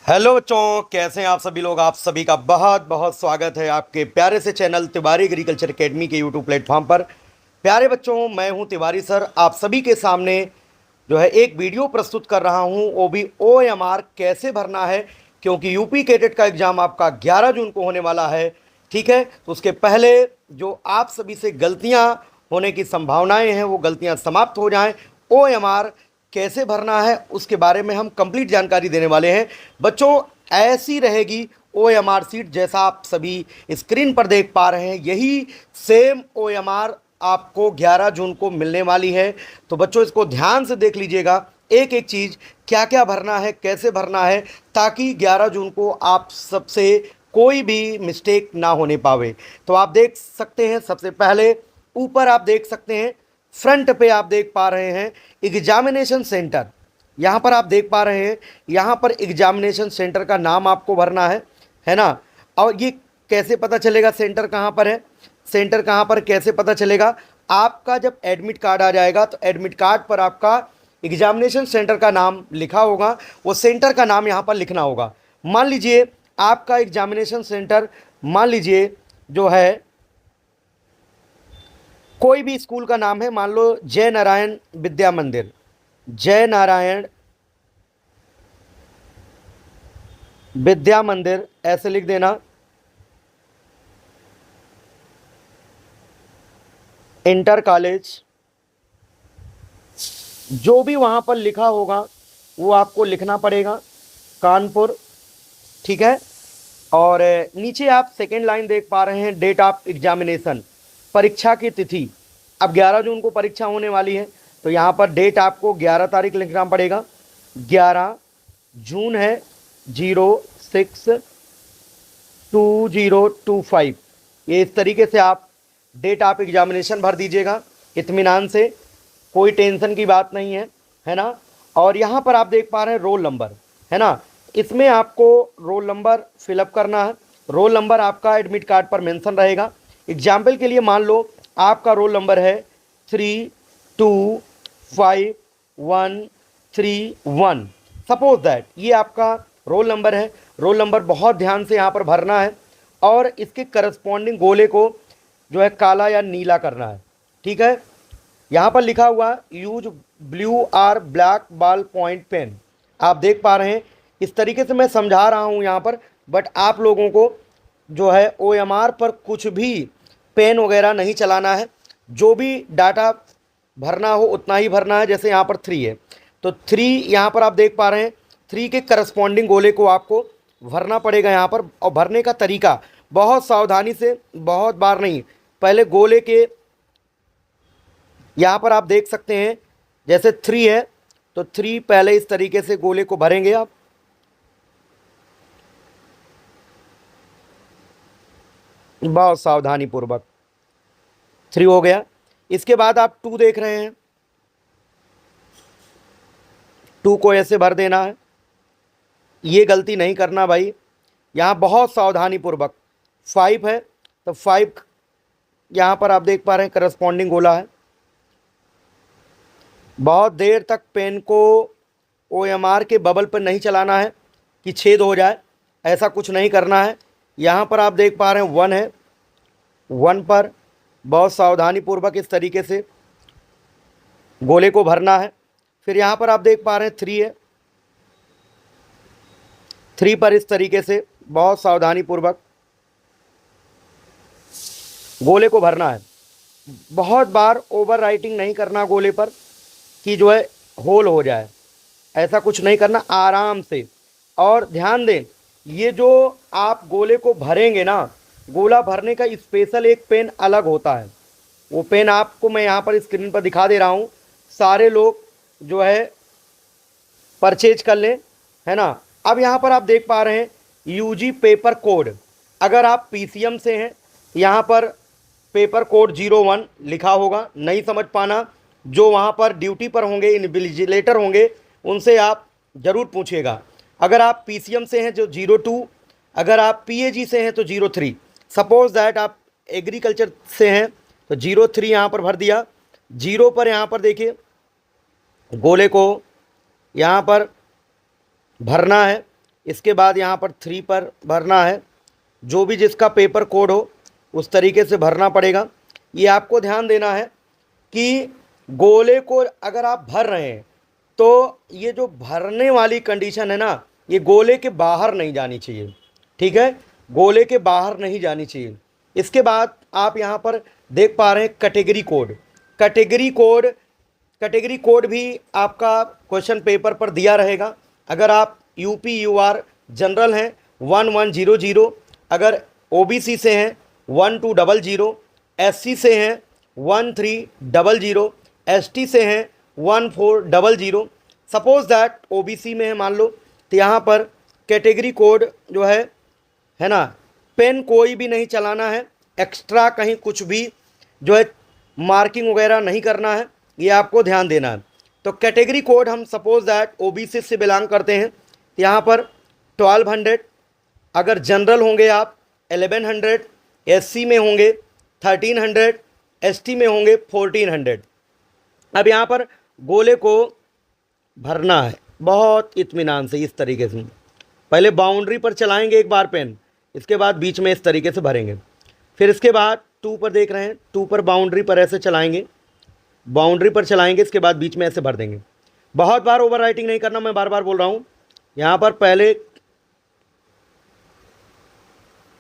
Hello बच्चों, कैसे हैं आप सभी लोग। आप सभी का बहुत बहुत स्वागत है आपके प्यारे से चैनल तिवारी एग्रीकल्चर एकेडमी के यूट्यूब प्लेटफॉर्म पर। प्यारे बच्चों, मैं हूं तिवारी सर, आप सभी के सामने जो है एक वीडियो प्रस्तुत कर रहा हूं, वो भी OMR कैसे भरना है, क्योंकि यूपी कैडेट का एग्ज़ाम आपका 11 जून को होने वाला है। ठीक है, तो उसके पहले जो आप सभी से गलतियां होने की संभावनाएं हैं वो गलतियां समाप्त हो जाएं। OMR कैसे भरना है उसके बारे में हम कंप्लीट जानकारी देने वाले हैं। बच्चों, ऐसी रहेगी OMR सीट जैसा आप सभी स्क्रीन पर देख पा रहे हैं, यही सेम OMR आपको 11 जून को मिलने वाली है। तो बच्चों, इसको ध्यान से देख लीजिएगा, एक एक चीज़ क्या क्या भरना है, कैसे भरना है, ताकि 11 जून को आप सबसे कोई भी मिस्टेक ना होने पावे। तो आप देख सकते हैं, सबसे पहले ऊपर आप देख सकते हैं, फ्रंट पे आप देख पा रहे हैं एग्जामिनेशन सेंटर। यहाँ पर आप देख पा रहे हैं, यहाँ पर एग्जामिनेशन सेंटर का नाम आपको भरना है ना। और ये कैसे पता चलेगा सेंटर कहाँ पर है, सेंटर कहाँ पर कैसे पता चलेगा? आपका जब एडमिट कार्ड आ जाएगा तो एडमिट कार्ड पर आपका एग्जामिनेशन सेंटर का नाम लिखा होगा, वो सेंटर का नाम यहाँ पर लिखना होगा। मान लीजिए आपका एग्जामिनेशन सेंटर, मान लीजिए जो है कोई भी स्कूल का नाम है, मान लो जय नारायण विद्या मंदिर, जय नारायण विद्या मंदिर ऐसे लिख देना। इंटर कॉलेज, जो भी वहाँ पर लिखा होगा वो आपको लिखना पड़ेगा, कानपुर। ठीक है, और नीचे आप सेकेंड लाइन देख पा रहे हैं, डेट ऑफ एग्जामिनेशन, परीक्षा की तिथि। अब 11 जून को परीक्षा होने वाली है, तो यहाँ पर डेट आपको 11 तारीख लिखना पड़ेगा। 11 जून है, 06/2025। ये इस तरीके से आप डेट ऑफ एग्जामिनेशन भर दीजिएगा इत्मीनान से, कोई टेंशन की बात नहीं है ना। और यहाँ पर आप देख पा रहे हैं रोल नंबर, है ना। इसमें आपको रोल नंबर फिलअप करना है। रोल नंबर आपका एडमिट कार्ड पर मेंशन रहेगा। एग्जाम्पल के लिए मान लो आपका रोल नंबर है 325131। सपोज दैट ये आपका रोल नंबर है। रोल नंबर बहुत ध्यान से यहाँ पर भरना है, और इसके करस्पॉन्डिंग गोले को जो है काला या नीला करना है। ठीक है, यहाँ पर लिखा हुआ use blue or black ball point pen, आप देख पा रहे हैं। इस तरीके से मैं समझा रहा हूँ यहाँ पर, बट आप लोगों को जो है OMR पर कुछ भी पेन वगैरह नहीं चलाना है। जो भी डाटा भरना हो उतना ही भरना है। जैसे यहाँ पर 3 है, तो 3 यहाँ पर आप देख पा रहे हैं, 3 के करस्पॉन्डिंग गोले को आपको भरना पड़ेगा यहाँ पर। और भरने का तरीका बहुत सावधानी से, बहुत बार नहीं, पहले गोले के यहाँ पर आप देख सकते हैं, जैसे 3 है तो 3 पहले इस तरीके से गोले को भरेंगे आप, बहुत सावधानी पूर्वक। 3 हो गया। इसके बाद आप 2 देख रहे हैं, 2 को ऐसे भर देना है। ये गलती नहीं करना भाई, यहाँ बहुत सावधानी पूर्वक। 5 है तो 5 यहाँ पर आप देख पा रहे हैं करस्पॉन्डिंग गोला है। बहुत देर तक पेन को OMR के बबल पर नहीं चलाना है कि छेद हो जाए, ऐसा कुछ नहीं करना है। यहाँ पर आप देख पा रहे हैं 1 है, 1 पर बहुत सावधानी पूर्वक इस तरीके से गोले को भरना है। फिर यहाँ पर आप देख पा रहे हैं 3 है, 3 पर इस तरीके से बहुत सावधानी पूर्वक गोले को भरना है। बहुत बार ओवर राइटिंग नहीं करना गोले पर कि जो है होल हो जाए, ऐसा कुछ नहीं करना, आराम से। और ध्यान दें, ये जो आप गोले को भरेंगे ना, गोला भरने का स्पेशल एक पेन अलग होता है। वो पेन आपको मैं यहाँ पर स्क्रीन पर दिखा दे रहा हूँ, सारे लोग जो है परचेज कर लें, है ना। अब यहाँ पर आप देख पा रहे हैं UG पेपर कोड। अगर आप PCM से हैं, यहाँ पर पेपर कोड 01 लिखा होगा, नहीं समझ पाना, जो वहाँ पर ड्यूटी पर होंगे, इन्विजिलेटर होंगे, उनसे आप ज़रूर पूछिएगा। अगर आप PCM से हैं जो 02, अगर आप PAG से हैं तो 03। सपोज दैट आप एग्रीकल्चर से हैं तो 03 यहाँ पर भर दिया। 0 पर यहाँ पर देखिए गोले को यहाँ पर भरना है इसके बाद यहाँ पर 3 पर भरना है। जो भी जिसका पेपर कोड हो उस तरीके से भरना पड़ेगा। ये आपको ध्यान देना है कि गोले को अगर आप भर रहे हैं तो ये जो भरने वाली कंडीशन है ना, ये गोले के बाहर नहीं जानी चाहिए, ठीक है, गोले के बाहर नहीं जानी चाहिए। इसके बाद आप यहाँ पर देख पा रहे हैं कैटेगरी कोड। कैटेगरी कोड भी आपका क्वेश्चन पेपर पर दिया रहेगा। अगर आप यूपी यूआर जनरल हैं 1100, अगर ओबीसी से हैं 1200, एससी से हैं 1300, एसटी से हैं 1400। सपोज दैट ओबीसी में है मान लो, तो यहाँ पर कैटेगरी कोड जो है ना, पेन कोई भी नहीं चलाना है, एक्स्ट्रा कहीं कुछ भी जो है मार्किंग वगैरह नहीं करना है, ये आपको ध्यान देना है। तो कैटेगरी कोड हम सपोज दैट ओबीसी से बिलोंग करते हैं, तो यहाँ पर 1200, अगर जनरल होंगे आप 1100, एससी में होंगे 1300, एसटी में होंगे 1400। अब यहाँ पर गोले को भरना है बहुत इत्मीनान से, इस तरीके से पहले बाउंड्री पर चलाएंगे एक बार पेन, इसके बाद बीच में इस तरीके से भरेंगे। फिर इसके बाद 2 पर देख रहे हैं, 2 पर बाउंड्री पर ऐसे चलाएंगे, बाउंड्री पर चलाएंगे, इसके बाद बीच में ऐसे भर देंगे। बहुत बार ओवर राइटिंग नहीं करना, मैं बार बार बोल रहा हूँ। यहाँ पर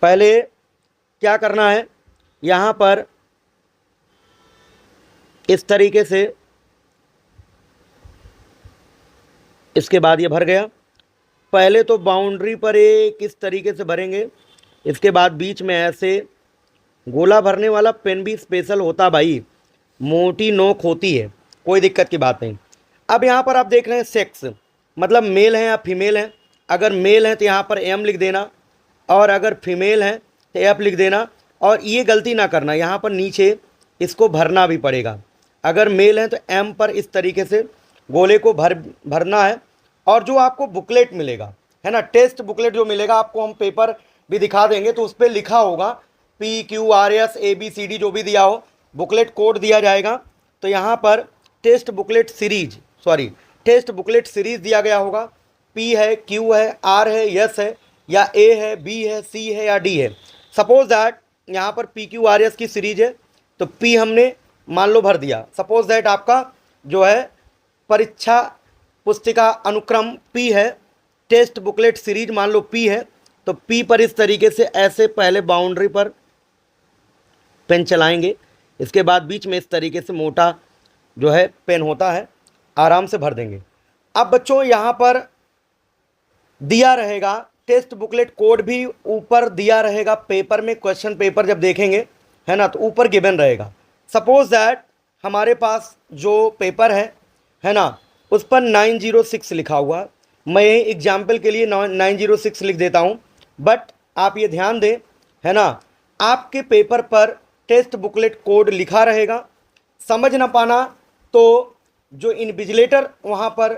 पहले क्या करना है, यहाँ पर इस तरीके से, इसके बाद ये भर गया। पहले तो बाउंड्री पर एक इस तरीके से भरेंगे, इसके बाद बीच में ऐसे। गोला भरने वाला पेन भी स्पेशल होता भाई, मोटी नोक होती है, कोई दिक्कत की बात नहीं। अब यहाँ पर आप देख रहे हैं सेक्स, मतलब मेल हैं या फीमेल हैं। अगर मेल हैं तो यहाँ पर एम लिख देना, और अगर फीमेल हैं तो एफ लिख देना। और ये गलती ना करना, यहाँ पर नीचे इसको भरना भी पड़ेगा। अगर मेल हैं तो एम पर इस तरीके से गोले को भरना है। और जो आपको बुकलेट मिलेगा है ना, टेस्ट बुकलेट जो मिलेगा आपको, हम पेपर भी दिखा देंगे, तो उस पर लिखा होगा PQRS ABCD जो भी दिया हो, बुकलेट कोड दिया जाएगा। तो यहाँ पर टेस्ट बुकलेट सीरीज दिया गया होगा। P है, Q है, R है, S है, या A है, B है, C है या D है। सपोज दैट यहाँ पर PQRS की सीरीज है, तो P हमने मान लो भर दिया। सपोज दैट आपका जो है परीक्षा पुस्तिका अनुक्रम P है, टेस्ट बुकलेट सीरीज मान लो P है, तो P पर इस तरीके से ऐसे पहले बाउंड्री पर पेन चलाएंगे, इसके बाद बीच में इस तरीके से मोटा जो है पेन होता है, आराम से भर देंगे। अब बच्चों यहाँ पर दिया रहेगा टेस्ट बुकलेट कोड भी, ऊपर दिया रहेगा पेपर में, क्वेश्चन पेपर जब देखेंगे है ना, तो ऊपर गिवन रहेगा। सपोज दैट हमारे पास जो पेपर है ना, उस पर 906 लिखा हुआ है। मैं यही एग्जाम्पल के लिए 906 लिख देता हूँ, बट आप ये ध्यान दें है ना, आपके पेपर पर टेस्ट बुकलेट कोड लिखा रहेगा। समझ ना पाना तो जो इन्विजिलेटर वहाँ पर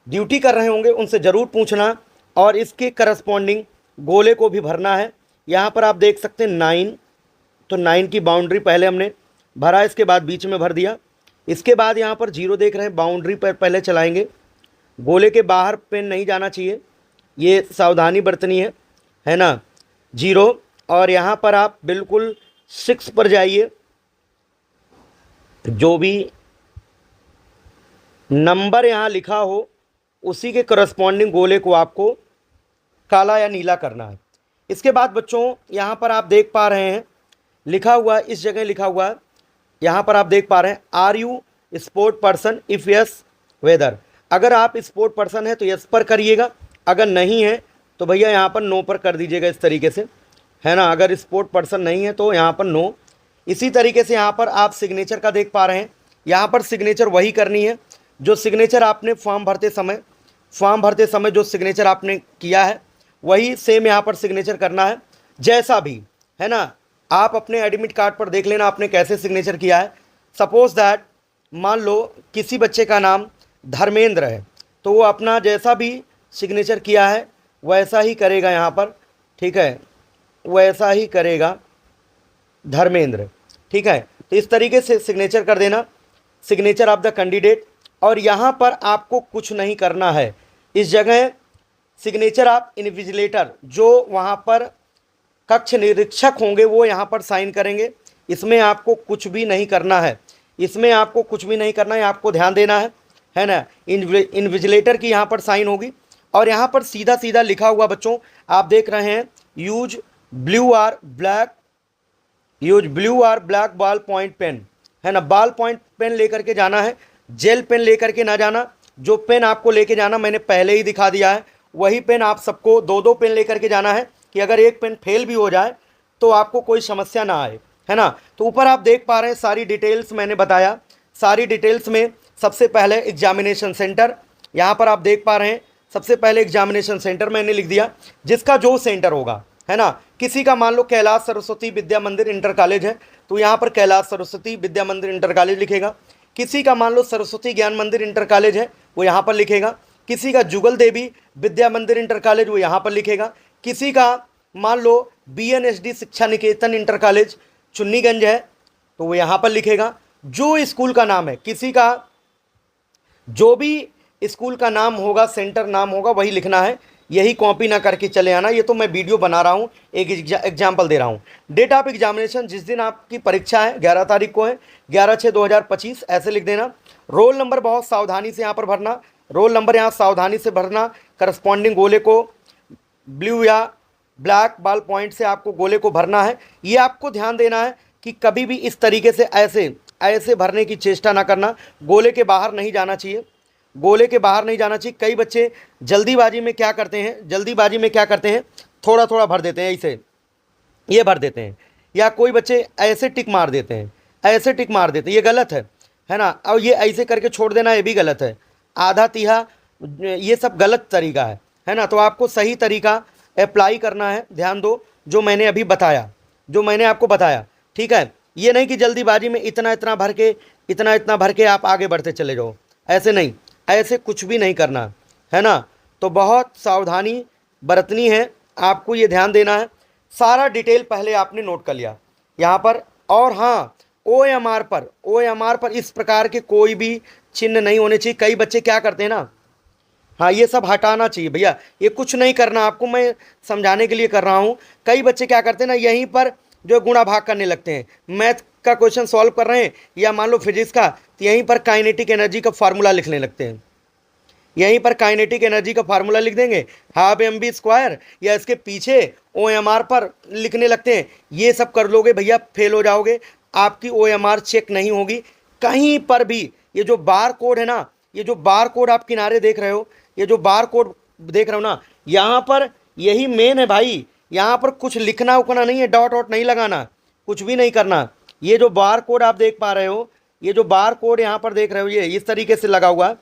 ड्यूटी कर रहे होंगे उनसे ज़रूर पूछना, और इसके करस्पॉन्डिंग गोले को भी भरना है। यहाँ पर आप देख सकते हैं 9, तो 9 की बाउंड्री पहले हमने भरा, इसके बाद बीच में भर दिया। इसके बाद यहाँ पर 0 देख रहे हैं, बाउंड्री पर पहले चलाएंगे, गोले के बाहर पेन नहीं जाना चाहिए, ये सावधानी बरतनी है ना। 0, और यहाँ पर आप बिल्कुल 6 पर जाइए, जो भी नंबर यहाँ लिखा हो उसी के करस्पॉन्डिंग गोले को आपको काला या नीला करना है। इसके बाद बच्चों यहाँ पर आप देख पा रहे हैं लिखा हुआ, इस जगह लिखा हुआ है, यहाँ पर आप देख पा रहे हैं are you sport person, if yes whether. अगर आप स्पोर्ट पर्सन है तो यस पर करिएगा, अगर नहीं है तो भैया यहाँ पर नो पर कर दीजिएगा, इस तरीके से है ना। अगर स्पोर्ट पर्सन नहीं है तो यहाँ पर नो। इसी तरीके से यहाँ पर आप सिग्नेचर का देख पा रहे हैं, यहाँ पर सिग्नेचर वही करनी है जो सिग्नेचर आपने फॉर्म भरते समय जो सिग्नेचर आपने किया है वही सेम यहाँ पर सिग्नेचर करना है, जैसा भी है ना। आप अपने एडमिट कार्ड पर देख लेना आपने कैसे सिग्नेचर किया है। सपोज दैट मान लो किसी बच्चे का नाम धर्मेंद्र है, तो वो अपना जैसा भी सिग्नेचर किया है वैसा ही करेगा यहाँ पर, ठीक है, वैसा ही करेगा धर्मेंद्र, ठीक है। तो इस तरीके से सिग्नेचर कर देना, सिग्नेचर ऑफ द कैंडिडेट। और यहाँ पर आपको कुछ नहीं करना है, इस जगह सिग्नेचर ऑफ इन्विजिलेटर, जो वहाँ पर कक्ष निरीक्षक होंगे वो यहाँ पर साइन करेंगे। इसमें आपको कुछ भी नहीं करना है, इसमें आपको कुछ भी नहीं करना है, आपको ध्यान देना है ना। इन्विजिलेटर की यहाँ पर साइन होगी और यहाँ पर सीधा सीधा लिखा हुआ बच्चों आप देख रहे हैं, use blue or black ball point pen, है ना। बॉल पॉइंट पेन लेकर के जाना है, जेल पेन लेकर के ना जाना। जो पेन आपको लेके जाना मैंने पहले ही दिखा दिया है, वही पेन आप सबको दो दो पेन लेकर के जाना है कि अगर एक पेन फेल भी हो जाए तो आपको कोई समस्या ना आए, है ना। तो ऊपर आप देख पा रहे हैं सारी डिटेल्स मैंने बताया। सारी डिटेल्स में सबसे पहले एग्जामिनेशन सेंटर, यहाँ पर आप देख पा रहे हैं सबसे पहले एग्जामिनेशन सेंटर मैंने लिख दिया, जिसका जो सेंटर होगा, है ना। किसी का मान लो कैलाश सरस्वती विद्या मंदिर इंटर कॉलेज है तो यहाँ पर कैलाश सरस्वती विद्या मंदिर इंटर कॉलेज लिखेगा। किसी का मान लो सरस्वती ज्ञान मंदिर इंटर कॉलेज है वो यहाँ पर लिखेगा। किसी का जुगल देवी विद्या मंदिर इंटर कॉलेज वो यहाँ पर लिखेगा। किसी का मान लो BNSD शिक्षा निकेतन इंटर कॉलेज चुन्नीगंज है तो वो यहाँ पर लिखेगा। जो स्कूल का नाम है, किसी का जो भी स्कूल का नाम होगा, सेंटर नाम होगा, वही लिखना है। यही कॉपी ना करके चले आना। ये तो मैं वीडियो बना रहा हूँ, एक एग्जाम्पल दे रहा हूँ। डेट ऑफ एग्जामिनेशन, जिस दिन आपकी परीक्षा है 11 तारीख को है, 11/6/2025 ऐसे लिख देना। रोल नंबर बहुत सावधानी से यहाँ पर भरना, रोल नंबर यहाँ सावधानी से भरना। करस्पॉन्डिंग गोले को ब्लू या ब्लैक बॉल पॉइंट से आपको गोले को भरना है। ये आपको ध्यान देना है कि कभी भी इस तरीके से ऐसे भरने की चेष्टा ना करना। गोले के बाहर नहीं जाना चाहिए, गोले के बाहर नहीं जाना चाहिए। कई बच्चे जल्दीबाजी में क्या करते हैं, थोड़ा थोड़ा भर देते हैं, ऐसे ये भर देते हैं, या कोई बच्चे ऐसे टिक मार देते हैं, ये गलत है ना। और ये ऐसे करके छोड़ देना ये भी गलत है, आधा तिहा, ये सब गलत तरीका है ना। तो आपको सही तरीका अप्लाई करना है। ध्यान दो जो मैंने अभी बताया, जो मैंने आपको बताया, ठीक है। ये नहीं कि जल्दीबाजी में इतना इतना भर के आप आगे बढ़ते चले जाओ, ऐसे नहीं, ऐसे कुछ भी नहीं करना, है ना। तो बहुत सावधानी बरतनी है, आपको ये ध्यान देना है। सारा डिटेल पहले आपने नोट कर लिया यहाँ पर। और हाँ, OMR पर इस प्रकार के कोई भी चिन्ह नहीं होने चाहिए। कई बच्चे क्या करते हैं ना, हाँ ये सब हटाना चाहिए भैया, ये कुछ नहीं करना, आपको मैं समझाने के लिए कर रहा हूँ। कई बच्चे क्या करते हैं ना, यहीं पर जो गुणा भाग करने लगते हैं, मैथ का क्वेश्चन सॉल्व कर रहे हैं या मान लो फिजिक्स का, तो यहीं पर काइनेटिक एनर्जी का फार्मूला लिखने लगते हैं। यहीं पर काइनेटिक एनर्जी का फार्मूला लिख देंगे, हाफ mv², या इसके पीछे OMR पर लिखने लगते हैं। ये सब कर लोगे भैया फेल हो जाओगे, आपकी OMR चेक नहीं होगी कहीं पर भी। ये जो बार कोड है ना, ये जो बार कोड आप किनारे देख रहे हो, ये जो बार कोड देख रहे हो ना, यहाँ पर यही मेन है भाई। यहाँ पर कुछ लिखना उखना नहीं है, डॉट वॉट नहीं लगाना, कुछ भी नहीं करना। ये जो बार कोड आप देख पा रहे हो, ये जो बार कोड यहाँ पर देख रहे हो, ये इस तरीके से लगा हुआ,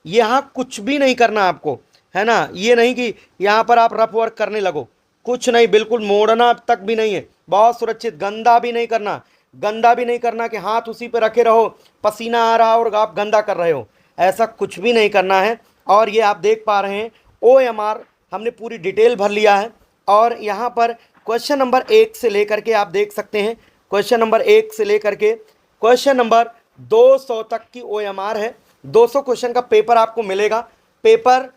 यहाँ कुछ भी नहीं करना आपको, है ना। ये नहीं कि यहाँ पर आप रफ वर्क करने लगो, कुछ नहीं, बिल्कुल मोड़ना तक भी नहीं है, बहुत सुरक्षित। गंदा भी नहीं करना कि हाथ उसी पे रखे रहो, पसीना आ रहा और आप गंदा कर रहे हो, ऐसा कुछ भी नहीं करना है। और ये आप देख पा रहे हैं OMR हमने पूरी डिटेल भर लिया है। और यहाँ पर क्वेश्चन नंबर 1 से लेकर के आप देख सकते हैं, क्वेश्चन नंबर 1 से लेकर के क्वेश्चन नंबर 200 तक की OMR है। 200 क्वेश्चन का पेपर आपको मिलेगा, पेपर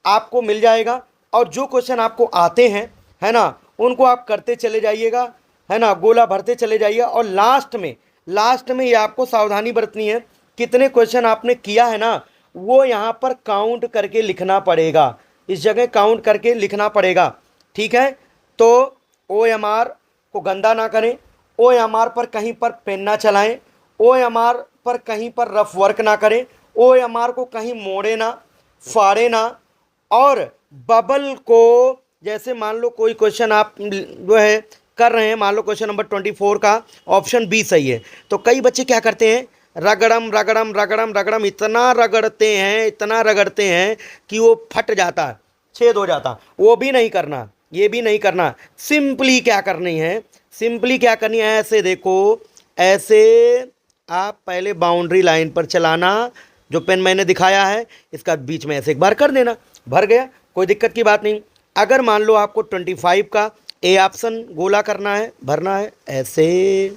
आपको मिल जाएगा। और जो क्वेश्चन आपको आते हैं, है ना, उनको आप करते चले जाइएगा, है ना, गोला भरते चले जाइए। और लास्ट में ये आपको सावधानी बरतनी है, कितने क्वेश्चन आपने किया है ना, वो यहाँ पर काउंट करके लिखना पड़ेगा, इस जगह काउंट करके लिखना पड़ेगा, ठीक है। तो OMR को गंदा ना करें, OMR पर कहीं पर पेन ना चलाएं, OMR पर कहीं पर रफ वर्क ना करें, OMR को कहीं मोड़े ना, फाड़े ना। और बबल को, जैसे मान लो कोई क्वेश्चन आप जो है कर रहे हैं, मान लो क्वेश्चन नंबर 24 का ऑप्शन बी सही है, तो कई बच्चे क्या करते हैं, रगड़म इतना रगड़ते हैं कि वो फट जाता है, छेद हो जाता। वो भी नहीं करना, ये भी नहीं करना। सिंपली क्या करनी है, ऐसे देखो, ऐसे आप पहले बाउंड्री लाइन पर चलाना, जो पेन मैंने दिखाया है इसका बीच में ऐसे एक बार कर देना, भर गया, कोई दिक्कत की बात नहीं। अगर मान लो आपको 25 का ए ऑप्शन गोला करना है, भरना है ऐसे,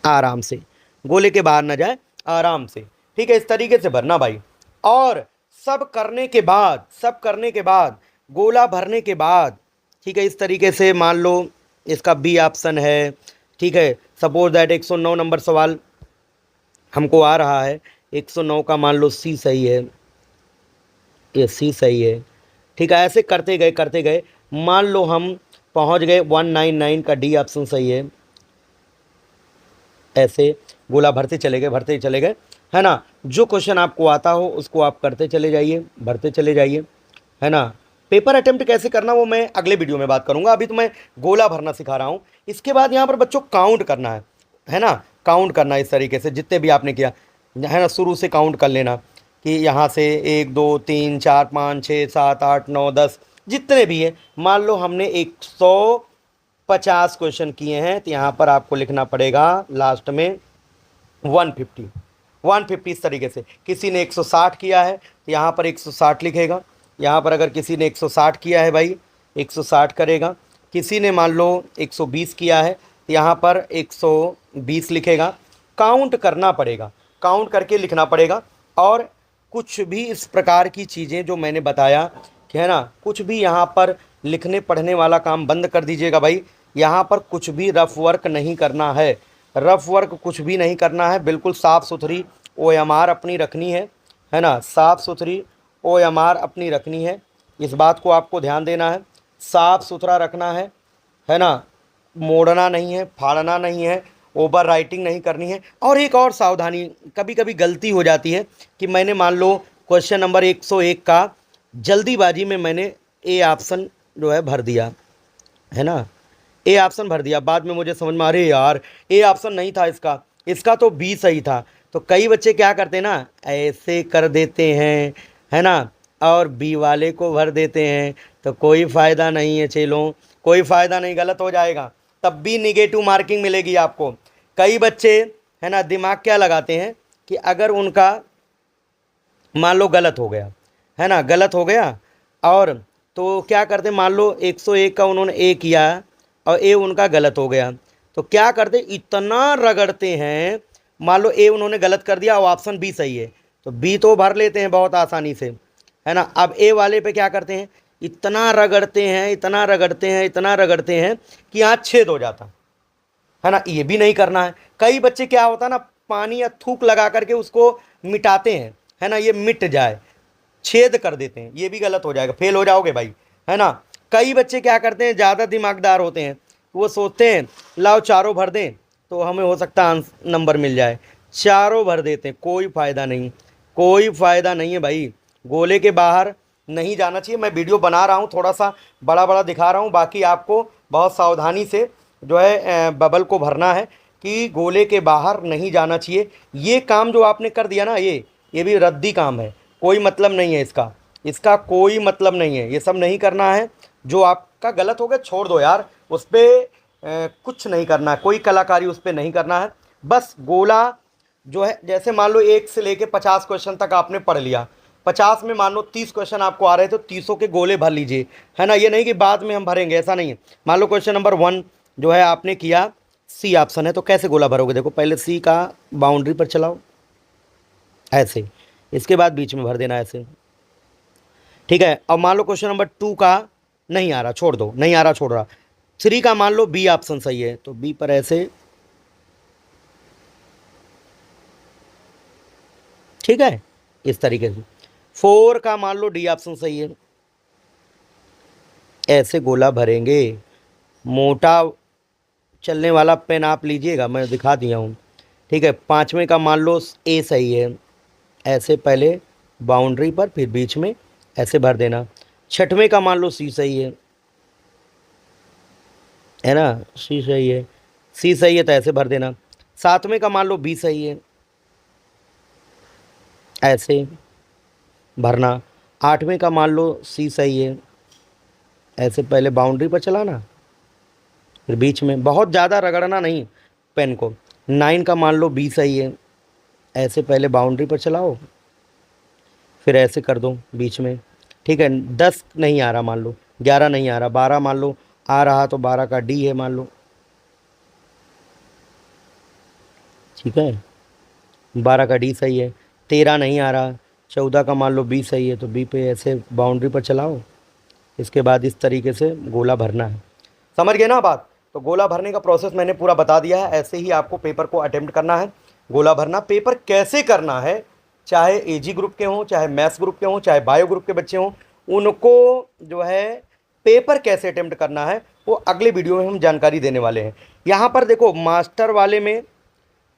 आराम से, गोले के बाहर ना जाए, आराम से, ठीक है, इस तरीके से भरना भाई। और सब करने के बाद गोला भरने के बाद, ठीक है, इस तरीके से मान लो इसका बी ऑप्शन है, ठीक है। सपोज दैट 109 नंबर सवाल हमको आ रहा है, 109 का मान लो सी सही है, ये सी सही है, ठीक है। ऐसे करते गए मान लो हम पहुंच गए 199 का डी ऑप्शन सही है। ऐसे गोला भरते चले गए, है ना। जो क्वेश्चन आपको आता हो उसको आप करते चले जाइए, भरते चले जाइए, है ना। पेपर अटेम्प्ट कैसे करना वो मैं अगले वीडियो में बात करूंगा, अभी तो मैं गोला भरना सिखा रहा हूँ। इसके बाद यहाँ पर बच्चों काउंट करना है ना, काउंट करना इस तरीके से जितने भी आपने किया, है ना, शुरू से काउंट कर लेना कि यहाँ से 1 2 3 4 5 6 7 8 9 10 जितने भी है। मान लो हमने 150 क्वेश्चन किए हैं, तो यहाँ पर आपको लिखना पड़ेगा लास्ट में 150 इस तरीके से। किसी ने 160 किया है तो यहाँ पर 160 लिखेगा। यहाँ पर अगर किसी ने 160 किया है भाई, 160 करेगा। किसी ने मान लो 120 किया है तो यहाँ पर 120 लिखेगा। काउंट करना पड़ेगा, काउंट करके लिखना पड़ेगा। और कुछ भी इस प्रकार की चीज़ें जो मैंने बताया कि, है ना, कुछ भी यहाँ पर लिखने पढ़ने वाला काम बंद कर दीजिएगा भाई। यहाँ पर कुछ भी रफ वर्क नहीं करना है, रफ वर्क कुछ भी नहीं करना है। बिल्कुल साफ़ सुथरी OMR अपनी रखनी है ना, साफ़ सुथरी OMR अपनी रखनी है। इस बात को आपको ध्यान देना है, साफ़ सुथरा रखना है ना, मोड़ना नहीं है, फाड़ना नहीं है, ओवर राइटिंग नहीं करनी है। और एक और सावधानी, कभी कभी गलती हो जाती है कि मैंने मान लो क्वेश्चन नंबर 101 का जल्दीबाजी में मैंने ए ऑप्शन जो है भर दिया, है ना, ए ऑप्शन भर दिया। बाद में मुझे समझ में, अरे यार ए ऑप्शन नहीं था इसका तो बी सही था। तो कई बच्चे क्या करते हैं ना, ऐसे कर देते हैं, है ना, और बी वाले को भर देते हैं। तो कोई फ़ायदा नहीं है चेलों, कोई फ़ायदा नहीं, गलत हो जाएगा, तब भी निगेटिव मार्किंग मिलेगी आपको। कई बच्चे, है ना, दिमाग क्या लगाते हैं कि अगर उनका मान लो गलत हो गया, है ना, गलत हो गया, और तो क्या करते, मान लो 101 का उन्होंने ए किया और ए उनका गलत हो गया, तो क्या करते, इतना रगड़ते हैं। मान लो ए उन्होंने गलत कर दिया और ऑप्शन बी सही है, तो बी तो भर लेते हैं बहुत आसानी से, है ना। अब ए वाले पे क्या करते हैं, इतना रगड़ते हैं, इतना रगड़ते हैं, इतना रगड़ते हैं कि यहाँ छेद हो जाता, है ना। ये भी नहीं करना है। कई बच्चे क्या होता है ना, पानी या थूक लगा करके उसको मिटाते हैं, है ना, ये मिट जाए, छेद कर देते हैं, ये भी गलत हो जाएगा, फेल हो जाओगे भाई, है ना। कई बच्चे क्या करते हैं, ज़्यादा दिमागदार होते हैं, वो सोचते हैं लाओ चारों भर दें तो हमें हो सकता है नंबर मिल जाए, चारों भर देते हैं। कोई फ़ायदा नहीं, कोई फ़ायदा नहीं है भाई, गोले के बाहर नहीं जाना चाहिए। मैं वीडियो बना रहा हूँ, थोड़ा सा बड़ा बड़ा दिखा रहा हूँ, बाकी आपको बहुत सावधानी से जो है बबल को भरना है कि गोले के बाहर नहीं जाना चाहिए। ये काम जो आपने कर दिया ना, ये भी रद्दी काम है, कोई मतलब नहीं है इसका कोई मतलब नहीं है। ये सब नहीं करना है, जो आपका गलत हो गया छोड़ दो यार, उस पर कुछ नहीं करना है, कोई कलाकारी उस पर नहीं करना है। बस गोला जो है, जैसे मान लो 1 से लेके 50 क्वेश्चन तक आपने पढ़ लिया, 50 में मान लो 30 क्वेश्चन आपको आ रहे तो 30 के गोले भर लीजिए, है ना। ये नहीं कि बाद में हम भरेंगे, ऐसा नहीं है। मान लो क्वेश्चन नंबर 1 जो है आपने किया, सी ऑप्शन है, तो कैसे गोला भरोगे, देखो पहले सी का बाउंड्री पर चलाओ ऐसे, इसके बाद बीच में भर देना ऐसे, ठीक है। अब मान लो क्वेश्चन नंबर 2 का नहीं आ रहा, छोड़ दो, नहीं आ रहा, छोड़ रहा। 3 का मान लो बी ऑप्शन सही है, तो बी पर ऐसे, ठीक है, इस तरीके से। 4 का मान लो डी ऑप्शन सही है, ऐसे गोला भरेंगे। मोटा चलने वाला पेन आप लीजिएगा, मैं दिखा दिया हूँ, ठीक है। 5वें का मान लो ए सही है, ऐसे पहले बाउंड्री पर फिर बीच में ऐसे भर देना। 6वें का मान लो सी सही है ना, सी सही है, सी सही है तो ऐसे भर देना। 7वें का मान लो बी सही है, ऐसे भरना। 8वें का मान लो सी सही है, ऐसे पहले बाउंड्री पर चलाना फिर बीच में, बहुत ज़्यादा रगड़ना नहीं पेन को। 9 का मान लो बी सही है, ऐसे पहले बाउंड्री पर चलाओ फिर ऐसे कर दो बीच में, ठीक है। 10 नहीं आ रहा मान लो, 11 नहीं आ रहा, 12 मान लो आ रहा तो 12 का डी है मान लो, ठीक है, 12 का डी सही है। 13 नहीं आ रहा, 14 का मान लो 20 सही है तो बी पे ऐसे बाउंड्री पर चलाओ। इसके बाद इस तरीके से गोला भरना है। समझ गए ना बात? तो गोला भरने का प्रोसेस मैंने पूरा बता दिया है। ऐसे ही आपको पेपर को अटेम्प्ट करना है, गोला भरना। पेपर कैसे करना है, चाहे एजी ग्रुप के हों, चाहे मैथ्स ग्रुप के हों, चाहे बायो ग्रुप के बच्चे हों, उनको जो है पेपर कैसे अटेम्प्ट करना है वो अगले वीडियो में हम जानकारी देने वाले हैं। यहाँ पर देखो, मास्टर वाले में,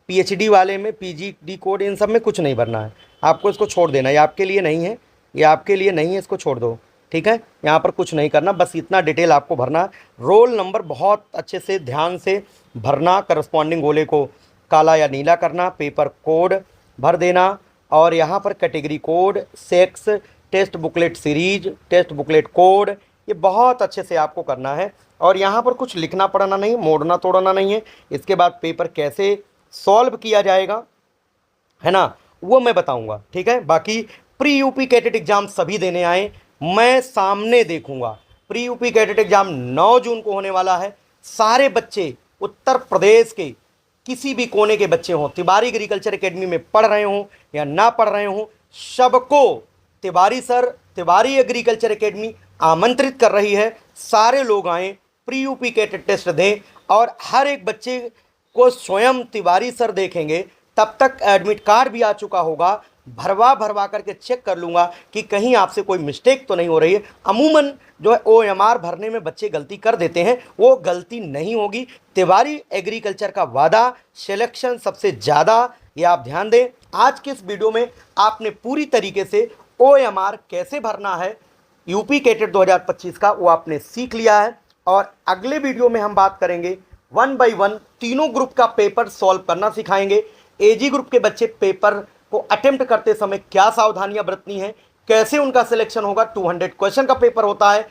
पीएचडी वाले में, पीजीडी कोड, इन सब में कुछ नहीं भरना है। आपको इसको छोड़ देना है, ये आपके लिए नहीं है, ये आपके लिए नहीं है, इसको छोड़ दो। ठीक है, यहाँ पर कुछ नहीं करना, बस इतना डिटेल आपको भरना है। रोल नंबर बहुत अच्छे से ध्यान से भरना, करस्पॉन्डिंग गोले को काला या नीला करना, पेपर कोड भर देना, और यहाँ पर category code, sex, test booklet series, test booklet code, ये बहुत अच्छे से आपको करना है। और यहाँ पर कुछ लिखना पढ़ना नहीं, मोड़ना तोड़ना नहीं है। इसके बाद पेपर कैसे सॉल्व किया जाएगा, है ना, वो मैं बताऊंगा। ठीक है, बाकी प्री यूपी कैडेट एग्जाम सभी देने आए, मैं सामने देखूंगा। प्री यूपी कैडेट एग्जाम 9 जून को होने वाला है। सारे बच्चे उत्तर प्रदेश के किसी भी कोने के बच्चे हों, तिवारी एग्रीकल्चर एकेडमी में पढ़ रहे हों या ना पढ़ रहे हों, सबको Tiwari sir, Tiwari agriculture academy आमंत्रित कर रही है। सारे लोग आएँ, प्री यूपी कैडेट टेस्ट दें, और हर एक बच्चे को स्वयं तिवारी सर देखेंगे। तब तक एडमिट कार्ड भी आ चुका होगा, भरवा करके चेक कर लूँगा कि कहीं आपसे कोई मिस्टेक तो नहीं हो रही है। अमूमन जो है OMR भरने में बच्चे गलती कर देते हैं, वो गलती नहीं होगी। तिवारी एग्रीकल्चर का वादा, सिलेक्शन सबसे ज़्यादा, ये आप ध्यान दें। आज के इस वीडियो में आपने पूरी तरीके से OMR कैसे भरना है यूपी कैडेट 2025 का, वो आपने सीख लिया है। और अगले वीडियो में हम बात करेंगे 1 बाय 1 तीनों ग्रुप का पेपर सॉल्व करना सिखाएंगे। एजी ग्रुप के बच्चे पेपर को अटेम्प्ट करते समय क्या सावधानियां बरतनी है, कैसे उनका सिलेक्शन होगा, 200 क्वेश्चन का पेपर होता है।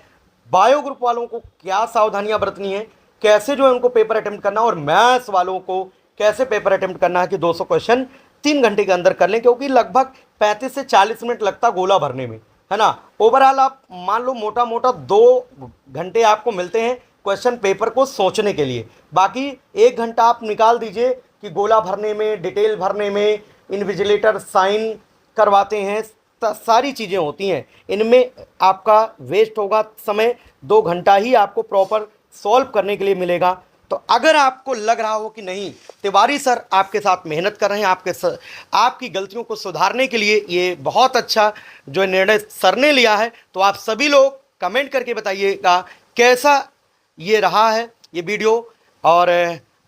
बायो ग्रुप वालों को क्या सावधानियां बरतनी है, कैसे जो है उनको पेपर अटेम्प्ट करना, और मैथ्स वालों को कैसे पेपर अटेम्प्ट करना है कि 200 क्वेश्चन 3 घंटे के अंदर कर लें, क्योंकि लगभग 35 से 40 मिनट लगता गोला भरने में, है ना। ओवरऑल आप मान लो मोटा मोटा 2 घंटे आपको मिलते हैं क्वेश्चन पेपर को सोचने के लिए। बाकी 1 घंटा आप निकाल दीजिए कि गोला भरने में, डिटेल भरने में, इन्विजिलेटर साइन करवाते हैं, सारी चीज़ें होती हैं, इनमें आपका वेस्ट होगा समय। 2 घंटा ही आपको प्रॉपर सॉल्व करने के लिए मिलेगा। तो अगर आपको लग रहा हो कि नहीं, तिवारी सर आपके साथ मेहनत कर रहे हैं, आपकी गलतियों को सुधारने के लिए ये बहुत अच्छा जो निर्णय सर ने लिया है, तो आप सभी लोग कमेंट करके बताइएगा कैसा ये रहा है ये वीडियो। और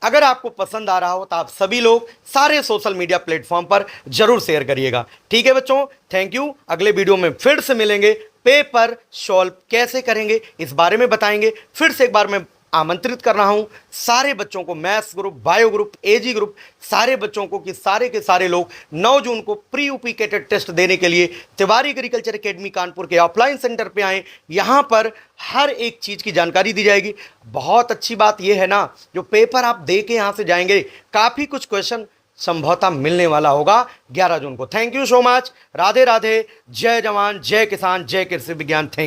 अगर आपको पसंद आ रहा हो तो आप सभी लोग सारे सोशल मीडिया प्लेटफॉर्म पर जरूर शेयर करिएगा। ठीक है बच्चों, थैंक यू। अगले वीडियो में फिर से मिलेंगे, पेपर सॉल्व कैसे करेंगे इस बारे में बताएंगे। फिर से एक बार मैं आमंत्रित कर रहा हूं सारे बच्चों को, maths group, bio group, AG group, सारे बच्चों को कि सारे के सारे लोग 9 जून को प्री यूपी कैडेट टेस्ट देने के लिए तिवारी एग्रीकल्चर एकेडमी कानपुर के ऑफलाइन सेंटर पे आएँ। यहाँ पर हर एक चीज़ की जानकारी दी जाएगी। बहुत अच्छी बात यह है ना, जो पेपर आप दे के यहाँ से जाएंगे, काफ़ी कुछ क्वेश्चन संभवतः मिलने वाला होगा 11 जून को। Thank you so much. Radhe Radhe. जय जवान, जय किसान, जय कृषि विज्ञान। Thank you.